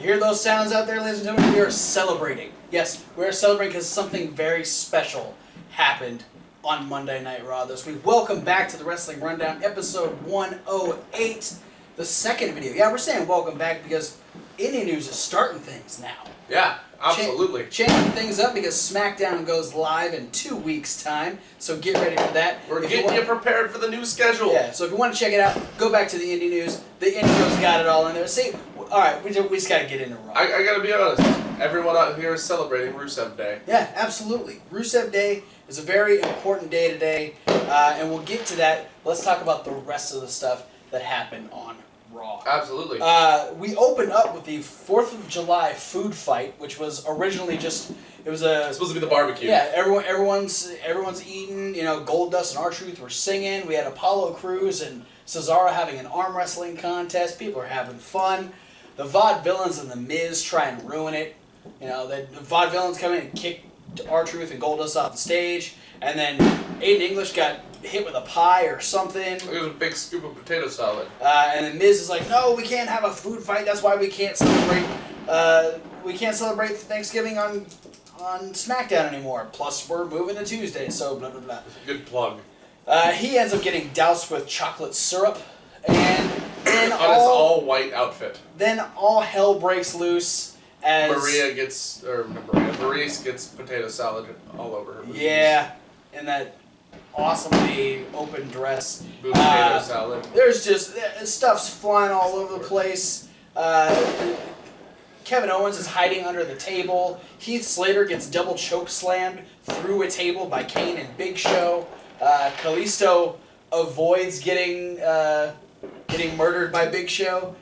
hear those sounds out there, ladies and gentlemen? We are celebrating. Yes, we are celebrating because something very special happened on Monday Night Raw this week. Welcome back to the Wrestling Rundown, episode 108, the second video. Yeah, we're saying welcome back because Indie News is starting things now. Yeah, absolutely. Changing things up because SmackDown goes live in 2 weeks' time, so get ready for that. We're getting you prepared for the new schedule. Yeah, so if you want to check it out, go back to the Indie News. The Indie News got it all in there. See, all right, we just got to get into Raw. I got to be honest. Everyone out here is celebrating Rusev Day. Yeah, absolutely. Rusev Day is a very important day today, and we'll get to that. Let's talk about the rest of the stuff that happened on Raw. Absolutely. We opened up with the 4th of July food fight, which was originally just it's supposed to be the barbecue. Yeah, everyone's eating. You know, Goldust and R-Truth were singing. We had Apollo Crews and Cesaro having an arm wrestling contest. People are having fun. The Vaudevillains and the Miz try and ruin it. You know, the Vaudevillains come in and kick R-Truth and Goldust off the stage, and then Aiden English got hit with a pie or something. It was a big scoop of potato salad. And then Miz is like, no, we can't have a food fight. That's why we can't celebrate. We can't celebrate Thanksgiving on SmackDown anymore. Plus, we're moving to Tuesday, so blah blah blah. Good plug. He ends up getting doused with chocolate syrup, and then on his all-white outfit. Then all hell breaks loose as Maurice gets potato salad all over her. Yeah, in that awesomely open dress. Potato salad. There's just stuff's flying all over the place. Kevin Owens is hiding under the table. Heath Slater gets double choke slammed through a table by Kane and Big Show. Kalisto avoids getting murdered by Big Show.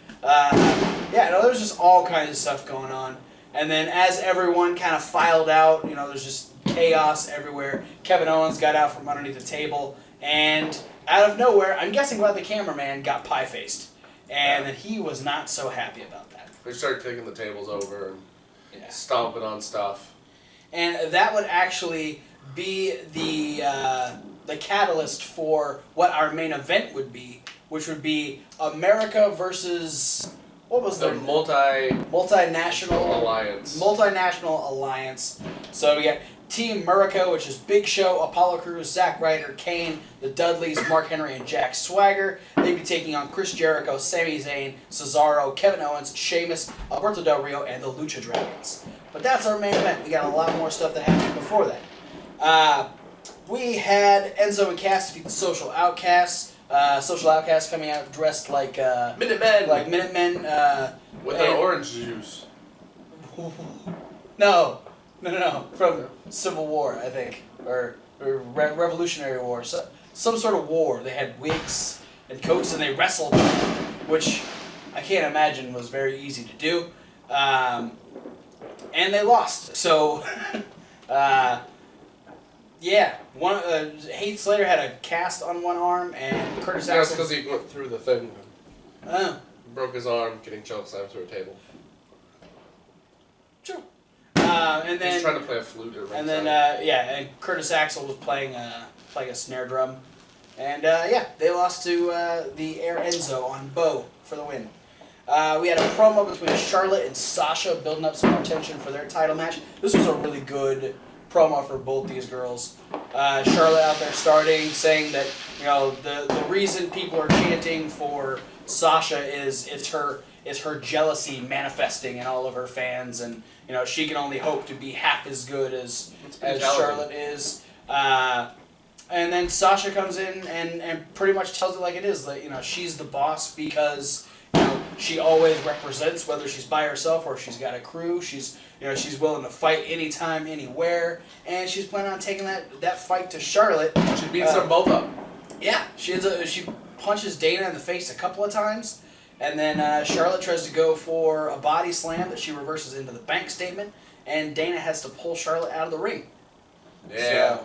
There's just all kinds of stuff going on. And then as everyone kind of filed out, you know, there's just chaos everywhere. Kevin Owens got out from underneath the table, and out of nowhere, I'm guessing why the cameraman got pie-faced. And then he was not so happy about that. They started kicking the tables over and stomping on stuff. And that would actually be the catalyst for what our main event would be, which would be America versus... What was the multinational alliance? Multinational alliance. So we got Team America, which is Big Show, Apollo Crews, Zack Ryder, Kane, the Dudleys, Mark Henry, and Jack Swagger. They'd be taking on Chris Jericho, Sami Zayn, Cesaro, Kevin Owens, Sheamus, Alberto Del Rio, and the Lucha Dragons. But that's our main event. We got a lot more stuff that happened before that. We had Enzo and Cass defeat the Social Outcasts. Social Outcasts coming out dressed like Minutemen. Like Minutemen. With their orange juice. No. From Civil War, I think, or Revolutionary War. So, some sort of war. They had wigs and coats, and they wrestled, which I can't imagine was very easy to do. And they lost. So. Heath Slater had a cast on one arm, and Curtis Axel... That's because he went through the thing. Oh. Broke his arm getting chokeslammed through a table. True. And then... He's trying to play a flute at ringside. And then, and Curtis Axel was playing a snare drum. And, they lost to the Air Enzo on Bo for the win. We had a promo between Charlotte and Sasha building up some more tension for their title match. This was a really good promo for both these girls. Charlotte out there saying that, you know, the reason people are chanting for Sasha is her jealousy manifesting in all of her fans, and you know she can only hope to be half as good as Charlotte is. And then Sasha comes in and pretty much tells it like it is, that you know she's the boss because you know she always represents, whether she's by herself or she's got a crew. She's willing to fight anytime, anywhere, and she's planning on taking that fight to Charlotte. She beats them both up. Yeah, she punches Dana in the face a couple of times, and then Charlotte tries to go for a body slam that she reverses into the bank statement, and Dana has to pull Charlotte out of the ring. Yeah.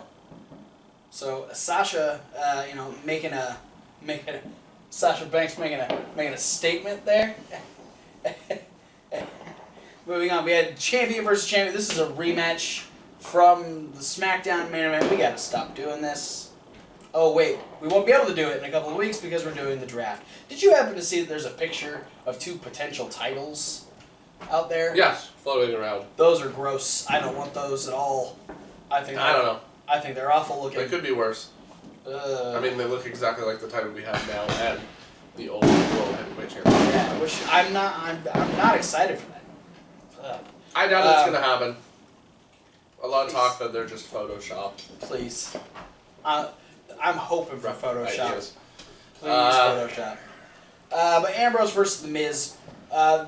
So Sasha, Sasha Banks making a statement there. Moving on, we had champion versus champion. This is a rematch from the SmackDown main event. We gotta stop doing this. Oh wait, we won't be able to do it in a couple of weeks because we're doing the draft. Did you happen to see that there's a picture of two potential titles out there. Yes, floating around. Those are gross. I don't want those at all. I don't know. I think they're awful looking. They could be worse. I mean, they look exactly like the title we have now and the old World Heavyweight Championship. Yeah, which I'm not excited for that. I doubt it's gonna happen. A lot of talk that they're just photoshopped. Please. I'm hoping for Photoshop. Ideas. Please Photoshop. But Ambrose versus The Miz,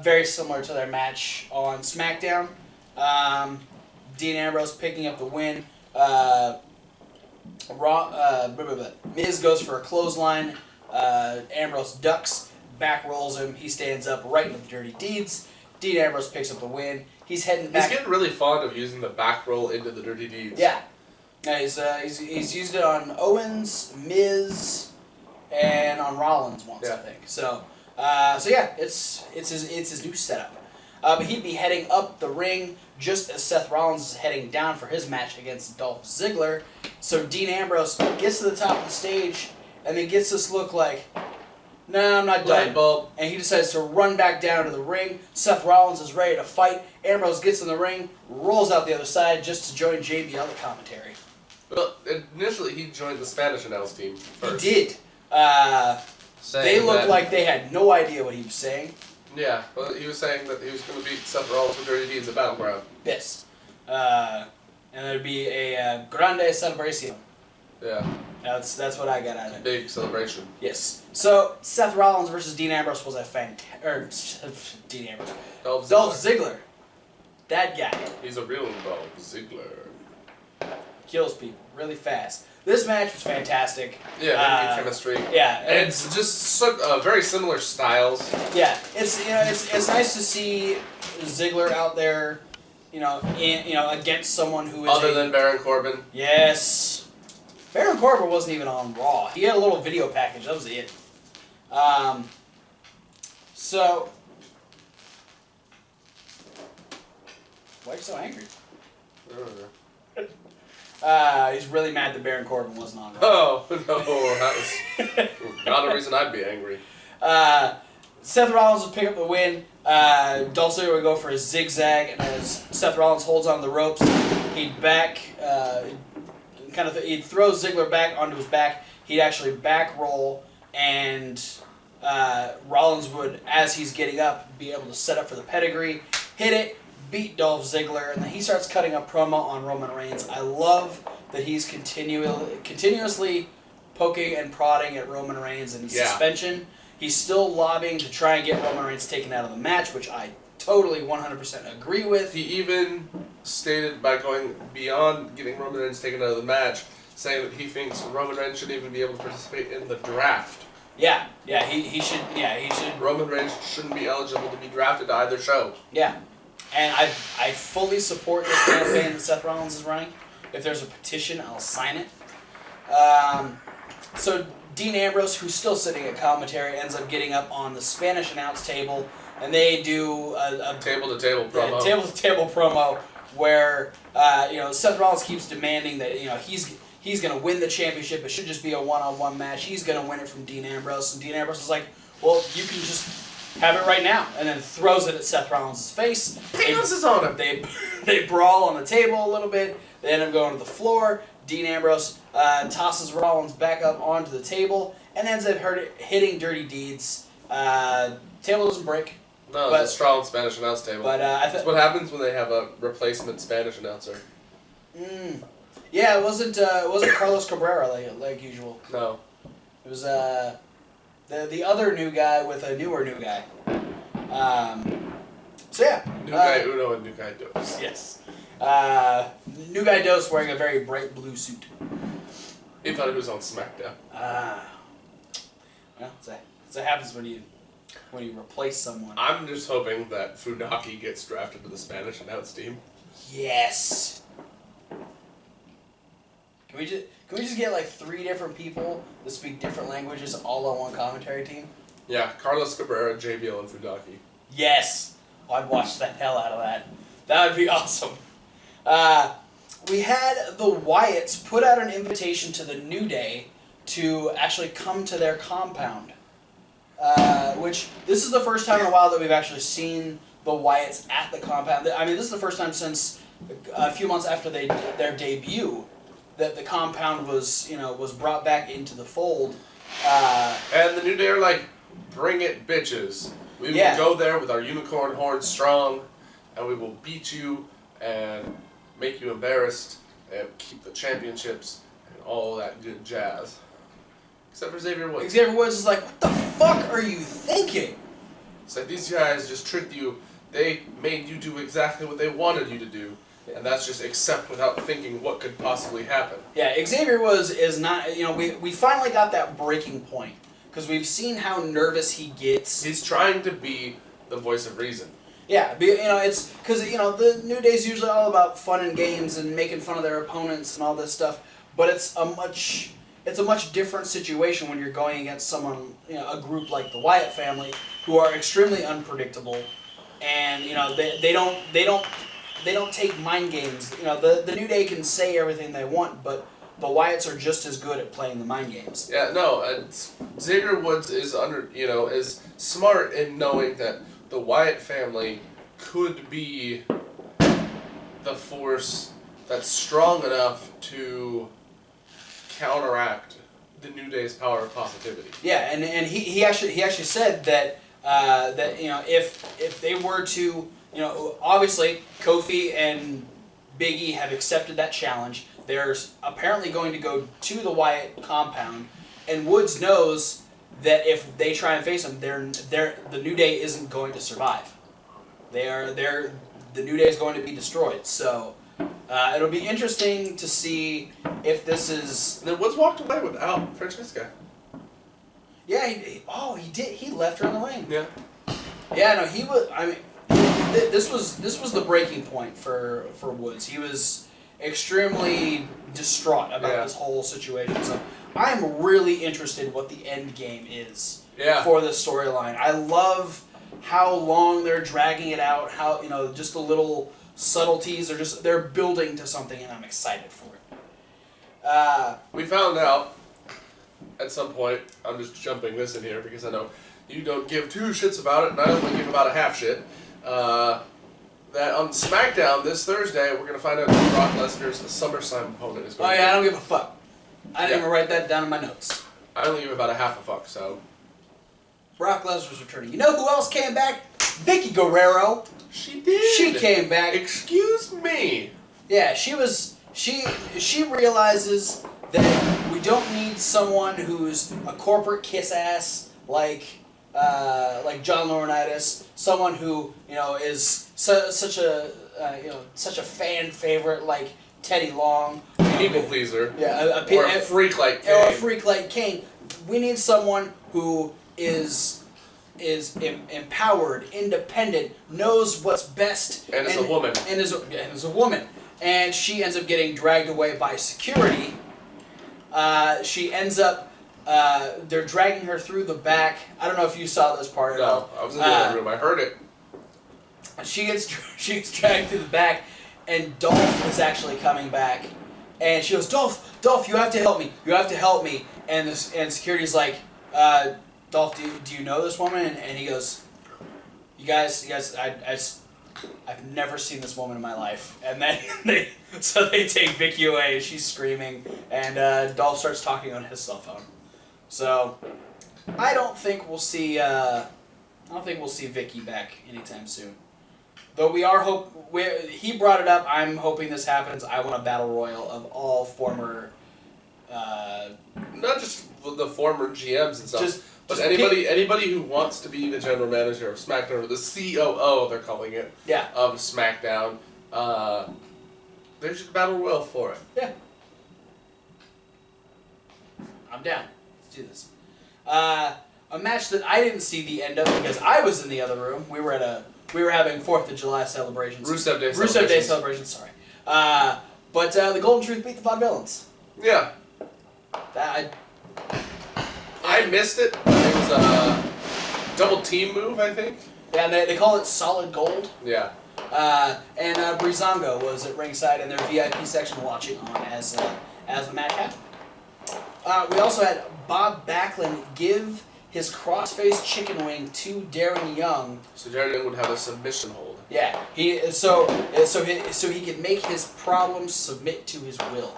very similar to their match on SmackDown. Dean Ambrose picking up the win. Miz goes for a clothesline. Ambrose ducks, back rolls him. He stands up right into the Dirty Deeds. Dean Ambrose picks up the win. He's heading back. He's getting really fond of using the back roll into the Dirty Deeds. Yeah. He's used it on Owens, Miz, and on Rollins once, I think. So yeah, it's his new setup. But he'd be heading up the ring just as Seth Rollins is heading down for his match against Dolph Ziggler. So Dean Ambrose gets to the top of the stage and then gets this look like, no, I'm not done. Light bulb. And he decides to run back down to the ring. Seth Rollins is ready to fight. Ambrose gets in the ring, rolls out the other side just to join JBL at commentary. Well, initially he joined the Spanish announce team first. He did. They looked like they had no idea what he was saying. Yeah, well, he was saying that he was going to beat Seth Rollins with Dirty Deeds at Battleground. Yes. And there'd be a grande celebration. Yeah. That's what I got out of it. Big celebration. Yes. So Seth Rollins versus Dean Ambrose was a Dean Ambrose. Dolph Ziggler. That guy. He's a real Dolph Ziggler. Kills people really fast. This match was fantastic. Yeah, good chemistry. Yeah, and it's just very similar styles. Yeah, it's nice to see Ziggler out there, against someone who is other than Baron Corbin. Yes, Baron Corbin wasn't even on Raw. He had a little video package. That was it. So why are you so angry? I don't know. He's really mad that Baron Corbin wasn't on Raw. Oh, no, that was not a reason I'd be angry. Seth Rollins would pick up the win. Dolph Ziggler would go for a zigzag, and as Seth Rollins holds on the ropes, he'd he'd throw Ziggler back onto his back. He'd actually back roll, and Rollins would, as he's getting up, be able to set up for the pedigree, hit it, beat Dolph Ziggler, and then he starts cutting a promo on Roman Reigns. I love that he's continuously poking and prodding at Roman Reigns in suspension. He's still lobbying to try and get Roman Reigns taken out of the match, which I totally 100% agree with. He even stated by going beyond getting Roman Reigns taken out of the match, saying that he thinks Roman Reigns shouldn't even be able to participate in the draft. Yeah, he should. Yeah, he should. Roman Reigns shouldn't be eligible to be drafted to either show. Yeah. And I fully support this campaign that Seth Rollins is running. If there's a petition, I'll sign it. So Dean Ambrose, who's still sitting at commentary, ends up getting up on the Spanish announce table, and they do a table-to-table promo. Table-to-table promo where Seth Rollins keeps demanding that he's going to win the championship. It should just be a one-on-one match. He's going to win it from Dean Ambrose, and Dean Ambrose is like, well, you can just have it right now, and then throws it at Seth Rollins' face. Pounces on him. They brawl on the table a little bit. They end up going to the floor. Dean Ambrose tosses Rollins back up onto the table and ends up hitting Dirty Deeds. Table doesn't break. No, it's a strong Spanish announce table. But that's what happens when they have a replacement Spanish announcer. Yeah, it wasn't Carlos Cabrera like usual. No. It was the other new guy with a newer new guy. So yeah. New guy Uno and new guy Dos. Yes. New guy Dos wearing a very bright blue suit. He thought he was on SmackDown. Well, that happens when you replace someone. I'm just hoping that Funaki gets drafted to the Spanish announce team. Yes. Can we just get like 3 different people that speak different languages all on one commentary team? Yeah, Carlos Cabrera, JBL, and Funaki. Yes. I'd watch the hell out of that. That would be awesome. We had the Wyatts put out an invitation to the New Day to actually come to their compound. Which, this is the first time in a while that we've actually seen the Wyatts at the compound. I mean, this is the first time since a few months after their debut that the compound was brought back into the fold. And the New Day are like, bring it, bitches. We will go there with our unicorn horn strong, and we will beat you and make you embarrassed and keep the championships and all that good jazz. Except for Xavier Woods. Xavier Woods is like, what the fuck are you thinking? It's like, these guys just tricked you. They made you do exactly what they wanted you to do. And that's just accept without thinking what could possibly happen. Yeah, Xavier is not, we finally got that breaking point. Because we've seen how nervous he gets. He's trying to be the voice of reason. Yeah, it's because the New Day's usually all about fun and games and making fun of their opponents and all this stuff, but it's a much different situation when you're going against someone, a group like the Wyatt family, who are extremely unpredictable, and they don't take mind games. The New Day can say everything they want, but the Wyatts are just as good at playing the mind games. Yeah, no, Xavier Woods is is smart in knowing that the Wyatt family could be the force that's strong enough to counteract the New Day's power of positivity. Yeah, and he actually said that if they were to obviously Kofi and Big E have accepted that challenge. There's apparently going to go to the Wyatt compound, and Woods knows that if they try and face him, the New Day isn't going to survive. The New Day is going to be destroyed. So it'll be interesting to see if this is. And then Woods walked away without Francesca. Yeah, he did. He left her in the ring. Yeah. Yeah, no, he was. I mean, this was the breaking point for Woods. He was extremely distraught about this whole situation. So I'm really interested in what the end game is for this storyline. I love how long they're dragging it out. How just the little subtleties. They're building to something, and I'm excited for it. We found out at some point. I'm just jumping this in here because I know you don't give two shits about it, and I only give about a half shit. That on SmackDown this Thursday, we're going to find out who Brock Lesnar's SummerSlam opponent is going to be. I don't give a fuck. I didn't even write that down in my notes. I only give about a half a fuck, so. Brock Lesnar's returning. You know who else came back? Vicky Guerrero. She did. She came back. Excuse me. Yeah, she realizes that we don't need someone who's a corporate kiss ass like John Laurinaitis, someone who is such a fan favorite like Teddy Long, people pleaser, or a freak like Kane. Or a freak like Kane. We need someone who is empowered, independent, knows what's best, and is a woman, and is a woman, and she ends up getting dragged away by security. She ends up. They're dragging her through the back. I don't know if you saw this part at all. No, I was in the other room. I heard it. She gets dragged through the back, and Dolph is actually coming back, and she goes, Dolph, you have to help me. You have to help me. And security's like, Dolph, do you know this woman? And he goes, you guys, I've never seen this woman in my life. And then they take Vicky away, and she's screaming, and Dolph starts talking on his cell phone. So, I don't think we'll see Vicky back anytime soon. Though he brought it up. I'm hoping this happens. I want a battle royal of all former. Not just the former GMs and stuff, but anybody who wants to be the general manager of SmackDown, or the COO, they're calling it. Yeah. Of SmackDown. They should battle royal for it. Yeah. I'm down. Let's do this. A match that I didn't see the end of because I was in the other room. We were having 4th of July celebrations. Rusev Day celebrations. Sorry. But the Golden Truth beat the Vaudevillains. Yeah. I missed it. It was a double team move, I think. Yeah, they call it Solid Gold. Yeah. And Breezango was at ringside in their VIP section watching on as the match happened. We also had Bob Backlund give his crossface chicken wing to Darren Young. So Darren Young would have a submission hold. Yeah, he could make his problems submit to his will.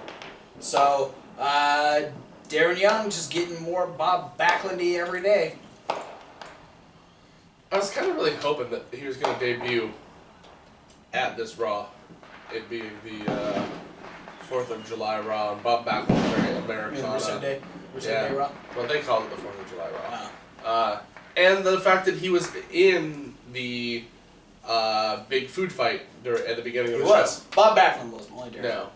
So Darren Young just getting more Bob Backlundy every day. I was kind of really hoping that he was going to debut at this Raw, it being the 4th of July Raw, and Bob Backlund very Americana. Rusev Day Raw? Well, they called it the 4th of July Raw. Oh. And the fact that he was in the big food fight at the beginning of the show. Bob Backlund wasn't, only Darren. No.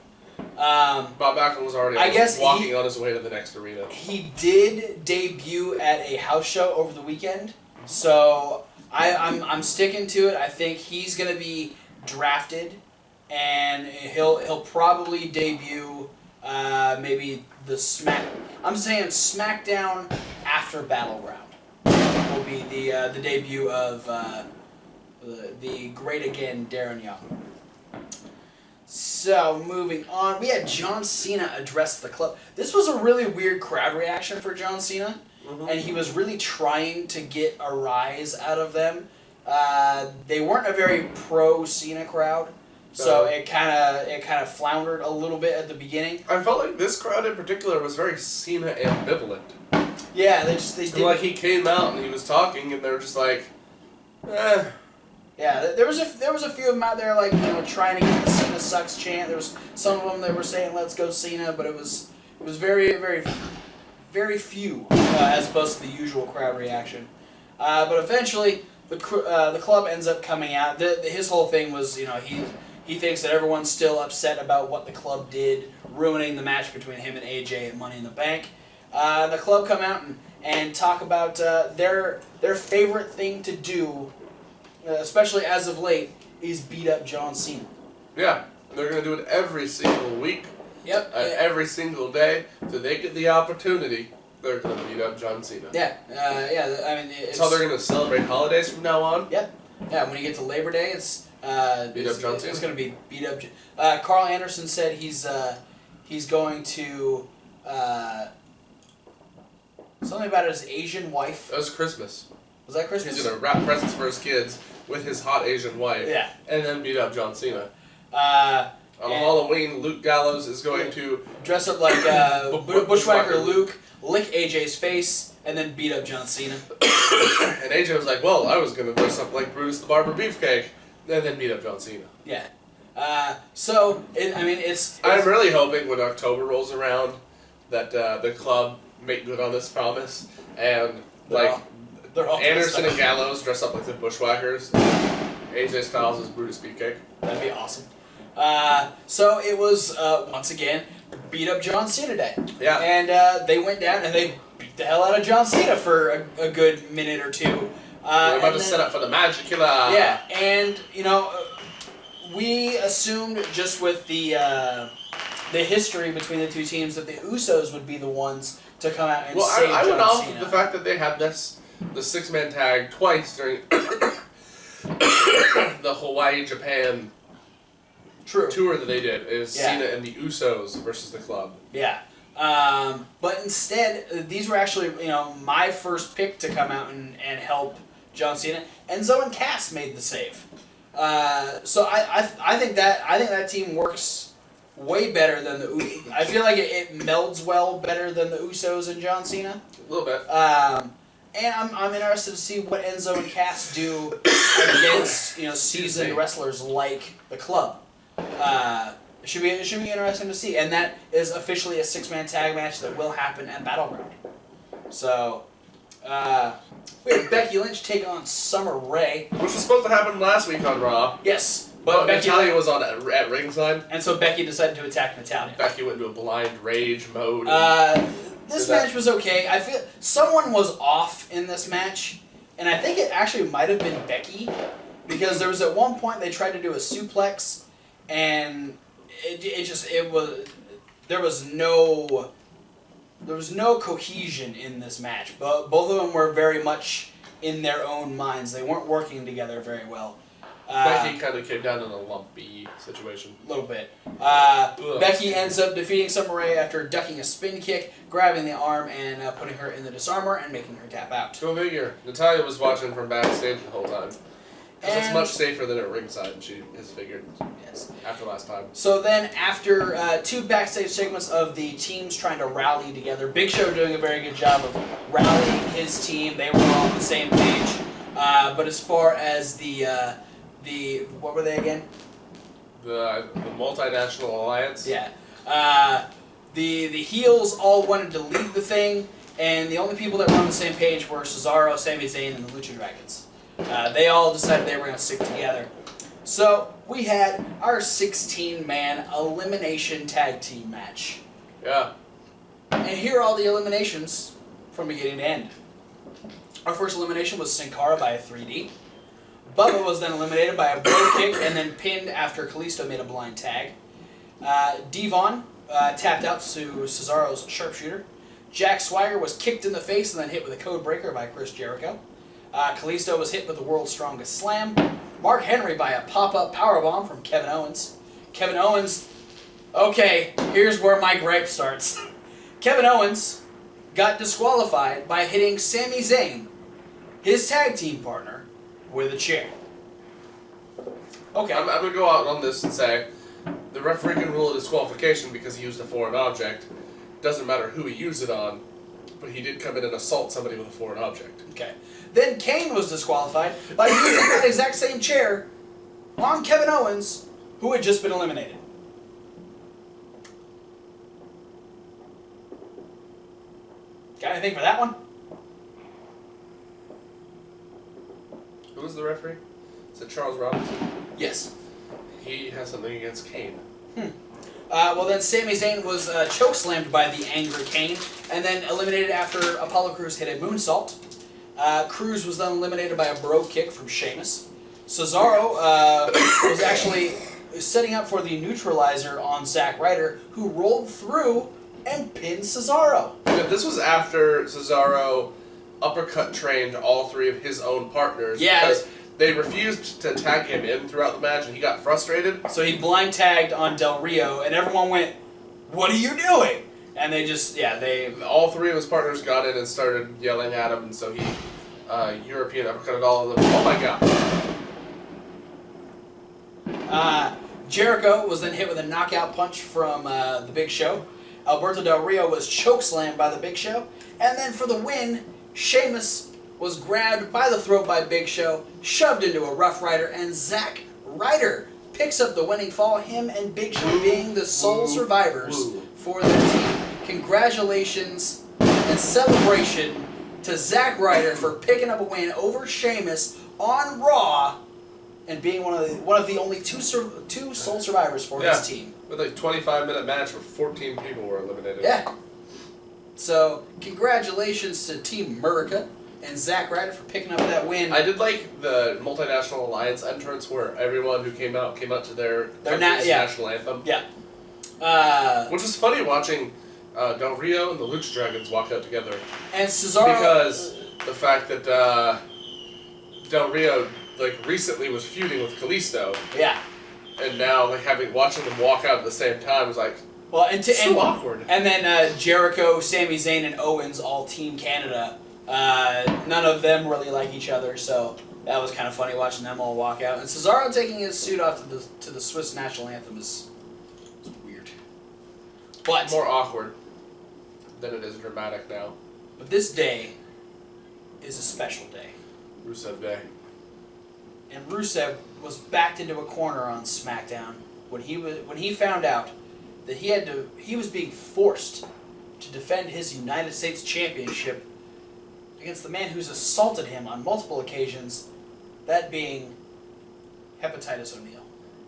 Bob Backlund was already walking on his way to the next arena. He did debut at a house show over the weekend, so I'm sticking to it. I think he's going to be drafted, and he'll probably debut maybe I'm saying SmackDown after Battleground will be the debut of the great again Darren Young. So, moving on, we had John Cena address the club. This was a really weird crowd reaction for John Cena, and he was really trying to get a rise out of them. They weren't a very pro-Cena crowd, so it kind of floundered a little bit at the beginning. I felt like this crowd in particular was very Cena ambivalent. Yeah, they did. Like, he came out and he was talking, and they were just like, eh. Yeah, there was a few of them out there, like, trying to get the Cena sucks chant. There was some of them that were saying "Let's go Cena," but it was very, very, very few as opposed to the usual crowd reaction. But eventually, the club ends up coming out. His whole thing was, he thinks that everyone's still upset about what the club did, ruining the match between him and AJ at Money in the Bank. The club come out and talk about their favorite thing to do. Especially as of late, is beat up John Cena. Yeah, they're going to do it every single week. Yep. Every single day. So they get the opportunity, they're going to beat up John Cena. Yeah. I mean, it's how they're going to celebrate holidays from now on. Yep. Yeah, when you get to Labor Day, it's beat up John Cena. It's going to be beat up. Carl Anderson said he's going to something about his Asian wife. That was Christmas. Was that Christmas? He's going to wrap presents for his kids with his hot Asian wife. Yeah. And then beat up John Cena. On Halloween, Luke Gallows is going to dress up like Bushwhacker Luke, lick AJ's face, and then beat up John Cena. And AJ was like, well, I was going to dress up like Brutus the Barber Beefcake, and then beat up John Cena. Yeah. It's I'm really hoping when October rolls around that the club make good on this promise, and they're all Anderson and Gallows dress up like the Bushwhackers. AJ Styles is Brutus Beefcake. That'd be awesome. So it was, once again, beat up John Cena Day. Yeah. And they went down and they beat the hell out of John Cena for a good minute or two. We're about to set up for the Magic Killer. Yeah, and, we assumed just with the history between the two teams that the Usos would be the ones to come out and save John Cena. I went off of the fact that they had the six-man tag twice during the Hawaii-Japan tour that they did. It was Cena and the Usos versus the club. Yeah. But instead, these were actually, my first pick to come out and help John Cena. Enzo and Cass made the save. So I think that team works way better than the Usos. I feel like it melds well better than the Usos and John Cena. A little bit. And I'm interested to see what Enzo and Cass do against seasoned wrestlers like the club. It should be interesting to see, and that is officially a 6-man tag match that will happen at Battleground. So we had Becky Lynch take on Summer Rae, which was supposed to happen last week on Raw. Yes, but Natalya was on at ringside, and so Becky decided to attack Natalya. Becky went into a blind rage mode. This match was okay. I feel someone was off in this match, and I think it actually might have been Becky, because there was at one point they tried to do a suplex, and there was no cohesion in this match. But both of them were very much in their own minds. They weren't working together very well. Becky kind of came down in a lumpy situation. A little bit. Becky ends up defeating Summer Rae after ducking a spin kick, grabbing the arm, and putting her in the disarmor and making her tap out. Go figure. Natalia was watching from backstage the whole time. Because it's much safer than at ringside, and she has figured. Yes. After last time. So then, after 2 backstage segments of the teams trying to rally together, Big Show doing a very good job of rallying his team. They were all on the same page. But as far as the what were they again? The multinational alliance. Yeah. The heels all wanted to lead the thing, and the only people that were on the same page were Cesaro, Sami Zayn, and the Lucha Dragons. They all decided they were going to stick together. So we had our 16-man elimination tag team match. Yeah. And here are all the eliminations from beginning to end. Our first elimination was Sin Cara by a 3D. Bubba was then eliminated by a blow kick and then pinned after Kalisto made a blind tag. Devon tapped out to Cesaro's sharpshooter. Jack Swagger was kicked in the face and then hit with a code breaker by Chris Jericho. Kalisto was hit with the world's strongest slam. Mark Henry by a pop-up powerbomb from Kevin Owens. Kevin Owens, okay, here's where my gripe starts. Kevin Owens got disqualified by hitting Sami Zayn, his tag team partner, with a chair. Okay. I'm going to go out on this and say the referee can rule a disqualification because he used a foreign object. Doesn't matter who he used it on, but he did come in and assault somebody with a foreign object. Okay. Then Kane was disqualified by using that exact same chair on Kevin Owens, who had just been eliminated. Got anything for that one? Who was the referee? Is it Charles Robinson? Yes. He has something against Kane. Well, then Sami Zayn was chokeslammed by the angry Kane, and then eliminated after Apollo Crews hit a moonsault. Crews was then eliminated by a bro kick from Sheamus. Cesaro was actually setting up for the neutralizer on Zack Ryder, who rolled through and pinned Cesaro. Yeah, this was after Cesaro uppercut trained all 3 of his own partners. Yeah. Because they refused to tag him in throughout the match, and he got frustrated. So he blind tagged on Del Rio, and everyone went, "What are you doing?" And they just, All 3 of his partners got in and started yelling at him, and so he European uppercutted all of them. Oh my god. Jericho was then hit with a knockout punch from the Big Show. Alberto Del Rio was chokeslammed by the Big Show. And then for the win, Sheamus was grabbed by the throat by Big Show, shoved into a Rough Rider, and Zack Ryder picks up the winning fall, him and Big Show being the sole survivors for their team. Congratulations and celebration to Zack Ryder for picking up a win over Sheamus on Raw and being one of the only two sole survivors for his team. With a 25-minute match where 14 people were eliminated. Yeah. So, congratulations to Team America and Zack Ryder for picking up that win. I did like the multinational alliance entrance where everyone who came out to their country's national anthem. Yeah. Which was funny watching Del Rio and the Lucha Dragons walk out together. And Cesaro... Because the fact that Del Rio recently was feuding with Kalisto. Yeah. And now watching them walk out at the same time was like... Well, so awkward. And then Jericho, Sami Zayn, and Owens, all Team Canada. None of them really like each other, so that was kind of funny watching them all walk out. And Cesaro taking his suit off to the Swiss national anthem is weird. But more awkward than it is dramatic now. But this day is a special day. Rusev Day. And Rusev was backed into a corner on SmackDown when he found out that he was being forced to defend his United States Championship against the man who's assaulted him on multiple occasions, that being Hepatitis O'Neil.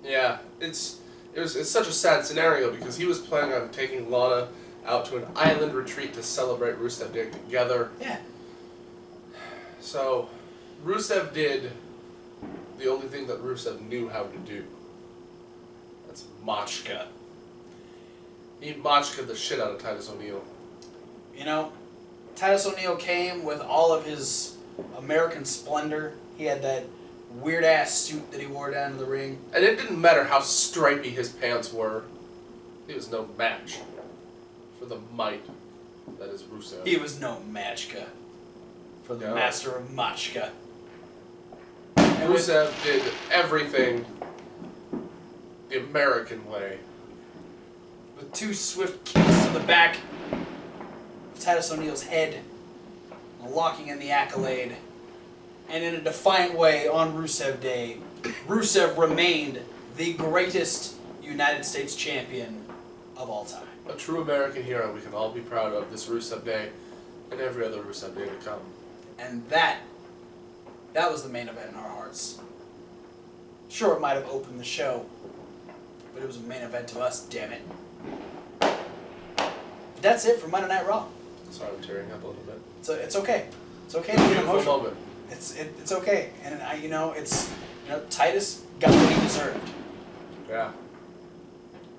Yeah, it's such a sad scenario because he was planning on taking Lana out to an island retreat to celebrate Rusev Day together. Yeah. So, Rusev did the only thing that Rusev knew how to do. That's Machka. He Machka'd the shit out of Titus O'Neil. You know, Titus O'Neil came with all of his American splendor. He had that weird ass suit that he wore down to the ring. And it didn't matter how stripy his pants were. He was no match for the might that is Rusev. He was no matchka for the master of Machka. Rusev did everything the American way. With 2 swift kicks to the back of Titus O'Neil's head, locking in the accolade. And in a defiant way, on Rusev Day, Rusev remained the greatest United States champion of all time. A true American hero we can all be proud of this Rusev Day and every other Rusev Day to come. And that was the main event in our hearts. Sure, it might have opened the show, but it was a main event to us, damn it. But that's it for Monday Night Raw. Sorry, I'm tearing up a little bit. So it's okay. It's okay to get Beautiful emotional. moment. It's okay, and Titus got what he deserved. Yeah.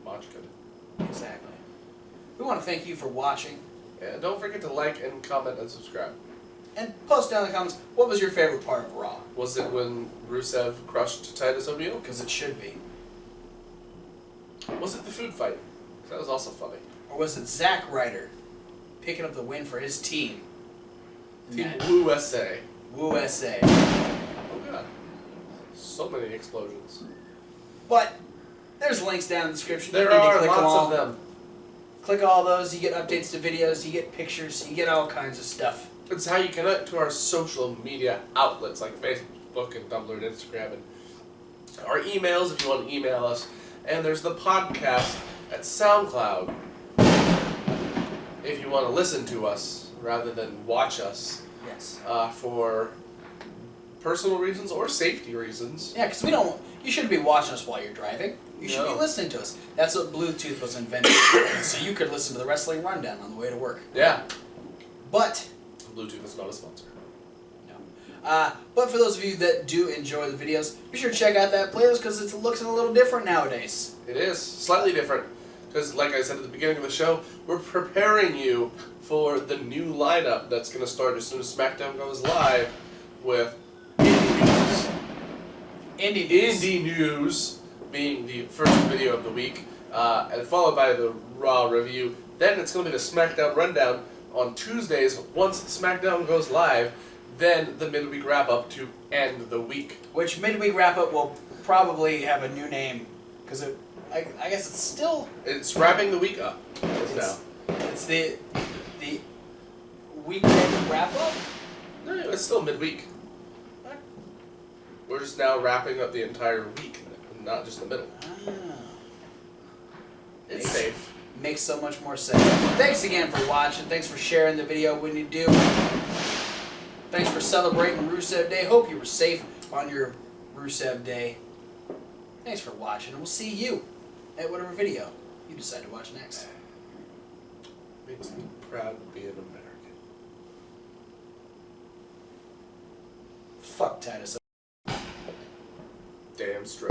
Much good. Exactly. We want to thank you for watching. And don't forget to like and comment and subscribe. And post down in the comments, what was your favorite part of Raw? Was it when Rusev crushed Titus O'Neil? Because it should be. Was it the food fight? That was also funny. Or was it Zack Ryder picking up the win for his team? Team USA. USA. Oh god. So many explosions. But there's links down in the description. There You need to are click lots of them. Click all those, you get updates to videos, you get pictures, you get all kinds of stuff. It's how you connect to our social media outlets like Facebook and Tumblr and Instagram, and our emails if you want to email us. And there's the podcast at SoundCloud if you want to listen to us rather than watch us. Yes. For personal reasons or safety reasons. Yeah, because you shouldn't be watching us while you're driving. You should be listening to us. That's what Bluetooth was invented so you could listen to the Wrestling Rundown on the way to work. Yeah. But Bluetooth is not a sponsor. No. But for those of you that do enjoy the videos, be sure to check out that playlist because it looks a little different nowadays. It is. Slightly different. Because, like I said at the beginning of the show, we're preparing you for the new lineup that's going to start as soon as SmackDown goes live with Indie News being the first video of the week, and followed by the Raw review. Then it's going to be the SmackDown Rundown on Tuesdays once SmackDown goes live, then the midweek wrap-up to end the week. Which midweek wrap-up will probably have a new name, because I guess it's still... It's wrapping the week up now. It's the weekend wrap-up? No, it's still midweek. We're just now wrapping up the entire week, not just the middle. Ah. It's safe. Makes so much more sense. Thanks again for watching. Thanks for sharing the video when you do. Thanks for celebrating Rusev Day. Hope you were safe on your Rusev Day. Thanks for watching, and we'll see you at whatever video you decide to watch next. Makes me proud to be an American. Fuck Titus. Damn straight.